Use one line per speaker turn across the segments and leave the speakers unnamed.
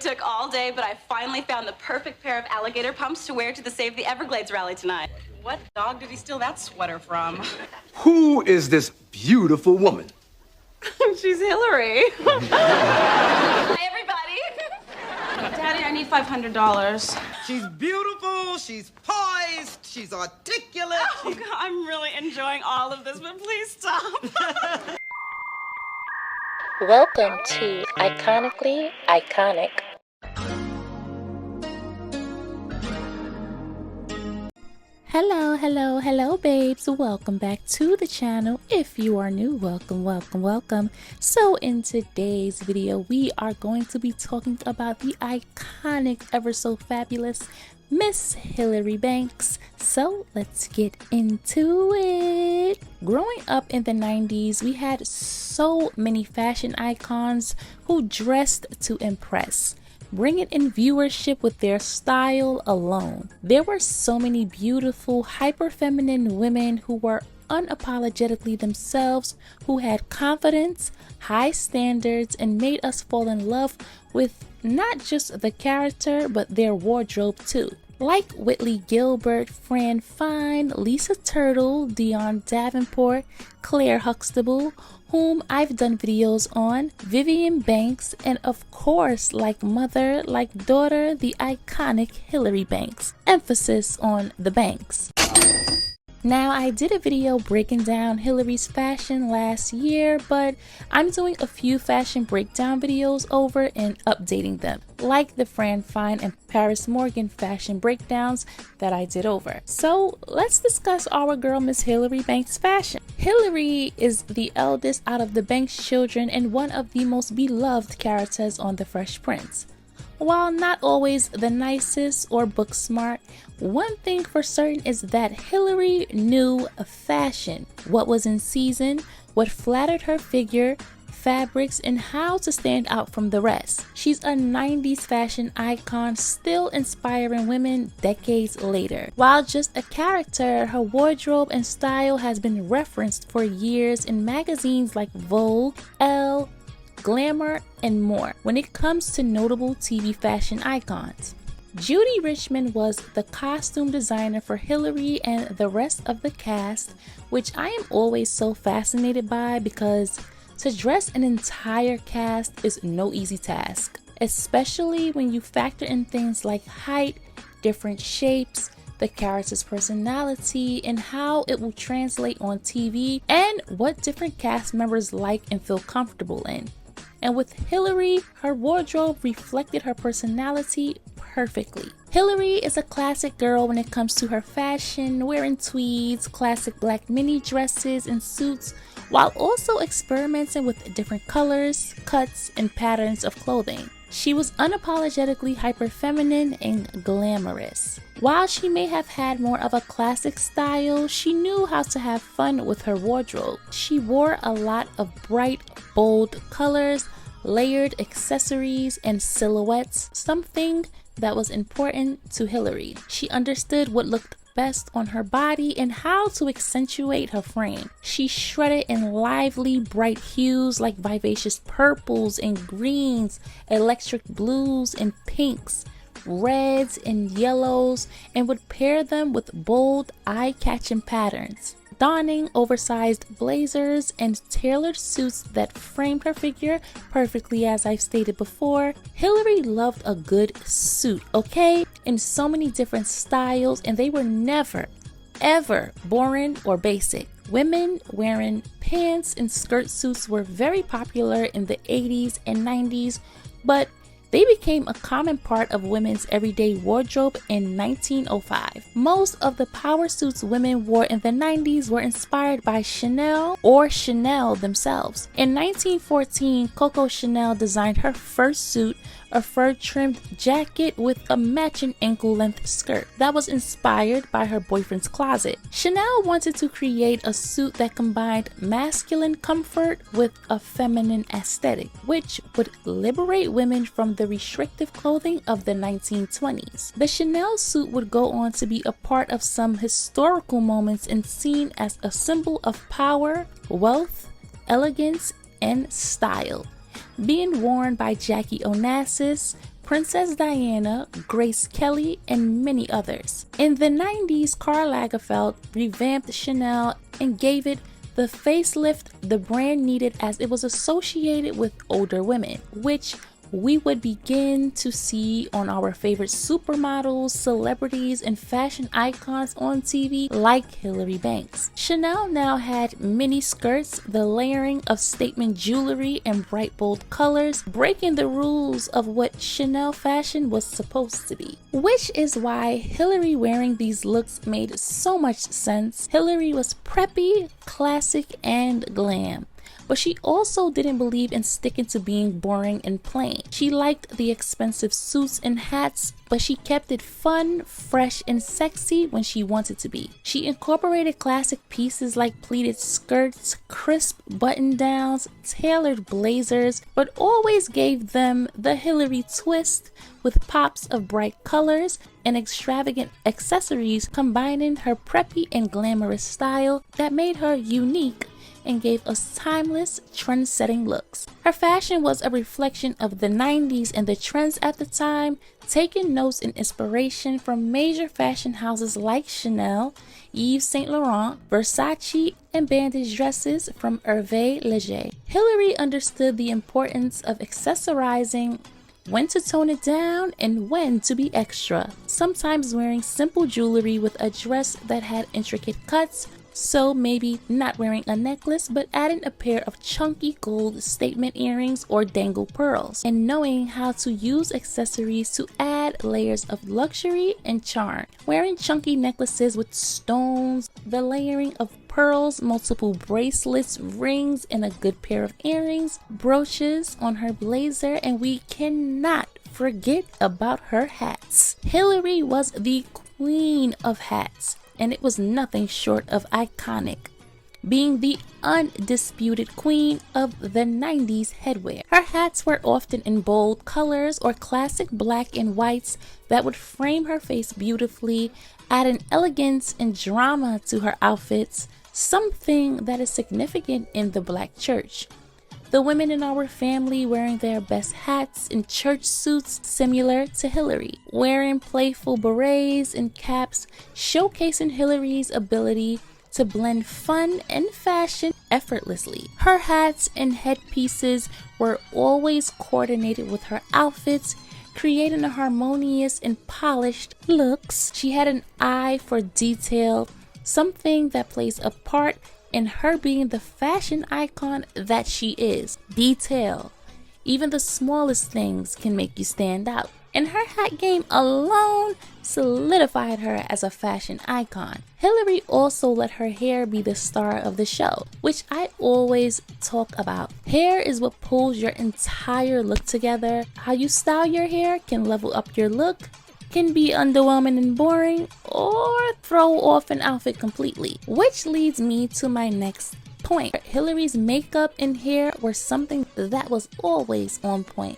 took all day, but I finally found the perfect pair of alligator pumps to wear to the Save the Everglades rally tonight.
What dog did he steal that sweater from?
Who is this beautiful woman?
She's Hilary. Hi, everybody. Daddy, I need $500.
She's beautiful, she's poised, she's articulate.
Oh, God, I'm really enjoying all of this, but please stop.
Welcome to Iconically Iconic. Hello babes, welcome back to the channel. If you are new, welcome. So in today's video we are going to be talking about the iconic, ever so fabulous Miss Hilary Banks. So let's get into it. Growing up in the 90s, we had so many fashion icons who dressed to impress, bringing in viewership with their style alone. There were so many beautiful, hyper-feminine women who were unapologetically themselves, who had confidence, high standards, and made us fall in love with not just the character, but their wardrobe too. Like Whitley Gilbert, Fran Fine, Lisa Turtle, Dionne Davenport, Claire Huxtable, whom I've done videos on, Vivian Banks, and of course, like mother, like daughter, the iconic Hilary Banks. Emphasis on the Banks. Now, I did a video breaking down Hilary's fashion last year, but I'm doing a few fashion breakdown videos over and updating them, like the Fran Fine and Paris Morgan fashion breakdowns that I did over. So let's discuss our girl Miss Hilary Banks' fashion. Hilary is the eldest out of the Banks children and one of the most beloved characters on The Fresh Prince. While not always the nicest or book smart, one thing for certain is that Hilary knew fashion, what was in season, what flattered her figure, fabrics, and how to stand out from the rest. She's a 90s fashion icon, still inspiring women decades later. While just a character, her wardrobe and style has been referenced for years in magazines like Vogue, Elle, Glamour, and more when it comes to notable TV fashion icons. Judy Richmond was the costume designer for Hilary and the rest of the cast, which I am always so fascinated by because to dress an entire cast is no easy task, especially when you factor in things like height, different shapes, the character's personality, and how it will translate on TV, and what different cast members like and feel comfortable in. And with Hilary, her wardrobe reflected her personality perfectly. Hilary is a classic girl when it comes to her fashion, wearing tweeds, classic black mini dresses, and suits, while also experimenting with different colors, cuts, and patterns of clothing. She was unapologetically hyper-feminine and glamorous. While she may have had more of a classic style, she knew how to have fun with her wardrobe. She wore a lot of bright, bold colors, layered accessories, and silhouettes, something that was important to Hilary. She understood what looked best on her body and how to accentuate her frame. She shredded in lively, bright hues like vivacious purples and greens, electric blues and pinks, reds and yellows, and would pair them with bold, eye-catching patterns, donning oversized blazers and tailored suits that framed her figure perfectly. As I've stated before, Hilary loved a good suit, okay? In so many different styles, and they were never, ever boring or basic. Women wearing pants and skirt suits were very popular in the 80s and 90s, but they became a common part of women's everyday wardrobe in 1905. Most of the power suits women wore in the 90s were inspired by Chanel or Chanel themselves. In 1914, Coco Chanel designed her first suit, a fur-trimmed jacket with a matching ankle-length skirt that was inspired by her boyfriend's closet. Chanel wanted to create a suit that combined masculine comfort with a feminine aesthetic, which would liberate women from the restrictive clothing of the 1920s. The Chanel suit would go on to be a part of some historical moments and seen as a symbol of power, wealth, elegance, and style. Being worn by Jackie Onassis, Princess Diana, Grace Kelly, and many others. In the 90s, Karl Lagerfeld revamped Chanel and gave it the facelift the brand needed, as it was associated with older women, which we would begin to see on our favorite supermodels, celebrities, and fashion icons on TV like Hilary Banks. Chanel now had mini skirts, the layering of statement jewelry and bright bold colors, breaking the rules of what Chanel fashion was supposed to be. Which is why Hilary wearing these looks made so much sense. Hilary was preppy, classic, and glam. But she also didn't believe in sticking to being boring and plain. She liked the expensive suits and hats, but she kept it fun, fresh, and sexy when she wanted to be. She incorporated classic pieces like pleated skirts, crisp button-downs, tailored blazers, but always gave them the Hilary twist with pops of bright colors and extravagant accessories, combining her preppy and glamorous style that made her unique and gave us timeless, trend-setting looks. Her fashion was a reflection of the 90s and the trends at the time, taking notes and inspiration from major fashion houses like Chanel, Yves Saint Laurent, Versace, and bandage dresses from Hervé Leger. Hilary understood the importance of accessorizing, when to tone it down, and when to be extra. Sometimes wearing simple jewelry with a dress that had intricate cuts, so maybe not wearing a necklace, but adding a pair of chunky gold statement earrings or dangle pearls, and knowing how to use accessories to add layers of luxury and charm. Wearing chunky necklaces with stones, the layering of pearls, multiple bracelets, rings, and a good pair of earrings, brooches on her blazer, and we cannot forget about her hats. Hilary was the queen of hats, and it was nothing short of iconic, being the undisputed queen of the 90s headwear. Her hats were often in bold colors or classic black and whites that would frame her face beautifully, adding elegance and drama to her outfits, something that is significant in the Black church. The women in our family wearing their best hats and church suits similar to Hilary, wearing playful berets and caps, showcasing Hilary's ability to blend fun and fashion effortlessly. Her hats and headpieces were always coordinated with her outfits, creating a harmonious and polished looks. She had an eye for detail, something that plays a part in her being the fashion icon that she is. Detail. Even the smallest things can make you stand out. And her hat game alone solidified her as a fashion icon. Hilary also let her hair be the star of the show, which I always talk about. Hair is what pulls your entire look together. How you style your hair can level up your look, can be underwhelming and boring, or throw off an outfit completely. Which leads me to my next point. Hilary's makeup and hair were something that was always on point,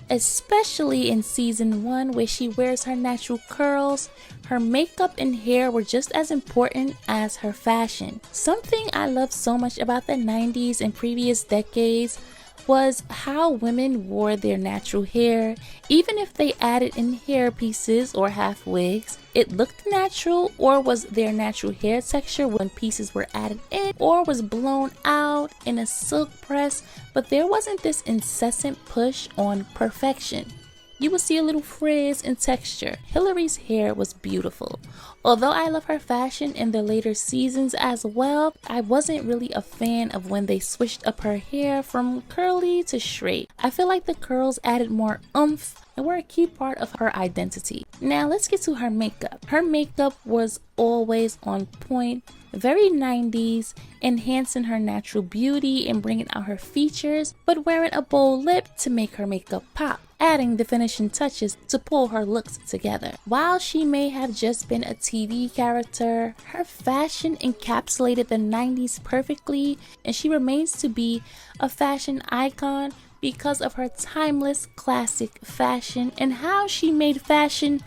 especially in season 1 where she wears her natural curls. Her makeup and hair were just as important as her fashion. Something I love so much about the 90s and previous decades was how women wore their natural hair. Even if they added in hair pieces or half wigs, it looked natural, or was their natural hair texture when pieces were added in, or was blown out in a silk press, but there wasn't this incessant push on perfection. You would see a little frizz and texture. Hilary's hair was beautiful. Although I love her fashion in the later seasons as well, I wasn't really a fan of when they switched up her hair from curly to straight. I feel like the curls added more oomph and were a key part of her identity. Now let's get to her makeup. Her makeup was always on point, very 90s, enhancing her natural beauty and bringing out her features, but wearing a bold lip to make her makeup pop, adding the finishing touches to pull her looks together. While she may have just been a TV character, her fashion encapsulated the 90s perfectly, and she remains to be a fashion icon because of her timeless classic fashion and how she made fashion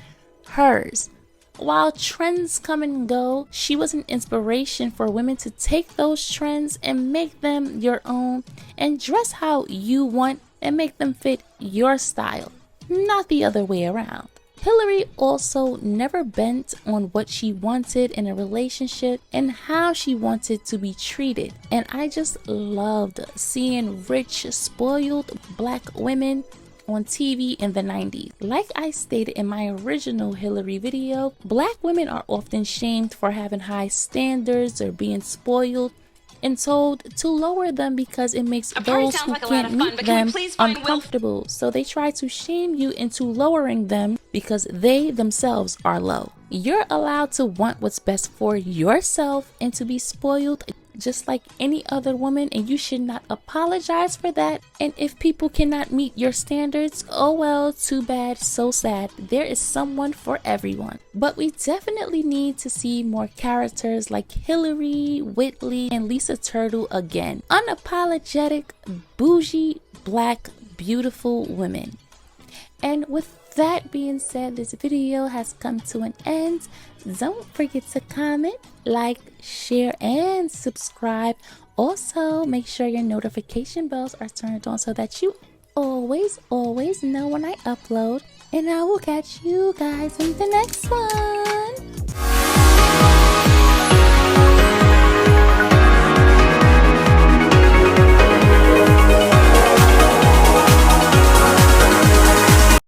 hers. While trends come and go, she was an inspiration for women to take those trends and make them your own, and dress how you want and make them fit your style. not the other way around. Hilary also never bent on what she wanted in a relationship and how she wanted to be treated. And I just loved seeing rich, spoiled black women on TV in the 90s. Like I stated in my original Hilary video, black women are often shamed for having high standards or being spoiled and told to lower them because it makes those who can't meet them uncomfortable. So they try to shame you into lowering them because they themselves are low. You're allowed to want what's best for yourself and to be spoiled just like any other woman, and you should not apologize for that. And if people cannot meet your standards, oh well, too bad, so sad. There is someone for everyone. But we definitely need to see more characters like Hilary, Whitley, and Lisa Turtle again. Unapologetic, bougie, black, beautiful women. And with that being said, this video has come to an end. Don't forget to comment, like, share, and subscribe. Also, make sure your notification bells are turned on so that you always know when I upload. And I will catch you guys in the next one.